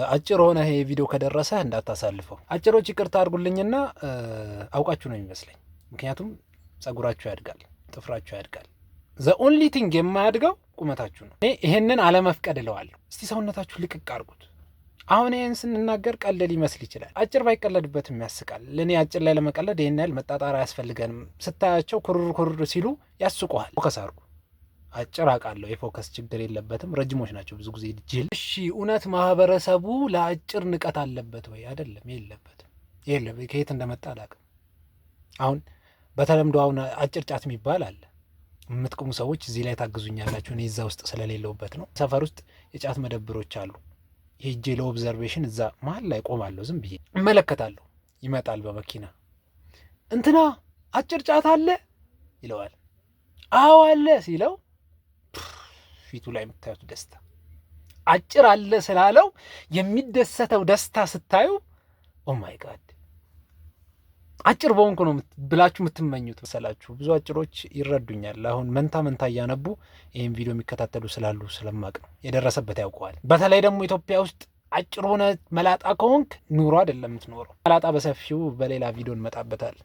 አጭር ሆነ ይሄ ቪዲዮ ከደረሰ እንዳታሳልፈው። አጭሮች ይቅርታ አድርጉልኝና አውቃችሁ ነው የሚመስለኝ። ምክንያቱም ጸጉራችሁ ያድጋል፣ ጥፍራችሁ ያድጋል። ዘ ኦንሊ ቲንግ የማያድገው ቁመታችሁ ነው። ይሄንን አለመፍቀድ እለዋለሁ። እስቲ ሰውነታችሁ ልቅቅ አድርጉት። አሁን ይህን ስንናገር ቀልድ ሊመስል ይችላል። አጭር ባይቀለድበትም ያስቃል። ለእኔ አጭር ላይ ለመቀለድ ይህን ያህል መጣጣር አያስፈልገንም። ስታያቸው ኩርር ኩርር ሲሉ ያስቁሃል። ፎከስ አድርጉ። አጭር አውቃለሁ የፎከስ ችግር የለበትም። ረጅሞች ናቸው ብዙ ጊዜ ጅል። እሺ እውነት ማህበረሰቡ ለአጭር ንቀት አለበት ወይ? አይደለም፣ የለበትም። ከየት እንደመጣ አላውቅም። አሁን በተለምዶ አሁን አጭር ጫት የሚባል አለ። የምትቅሙ ሰዎች እዚህ ላይ ታግዙኛላችሁ። እኔ እዛ ውስጥ ስለሌለውበት ነው። ሰፈር ውስጥ የጫት መደብሮች አሉ። ሄጄ ለኦብዘርቬሽን እዛ መሀል ላይ ቆማለሁ። ዝም ብዬ እመለከታለሁ። ይመጣል በመኪና እንትና አጭር ጫት አለ ይለዋል። አዎ አለ ሲለው ፊቱ ላይ የምታዩት ደስታ፣ አጭር አለ ስላለው የሚደሰተው ደስታ ስታዩ ኦማይ ጋድ አጭር በሆንኩ ነው ብላችሁ የምትመኙት መሰላችሁ። ብዙ አጭሮች ይረዱኛል። አሁን መንታ እያነቡ ይህን ቪዲዮ የሚከታተሉ ስላሉ ስለማቅ ነው። የደረሰበት ያውቀዋል። በተለይ ደግሞ ኢትዮጵያ ውስጥ አጭር ሆነ መላጣ ከሆንክ ኑሮ አይደለም የምትኖረው። መላጣ በሰፊው በሌላ ቪዲዮ እንመጣበታል።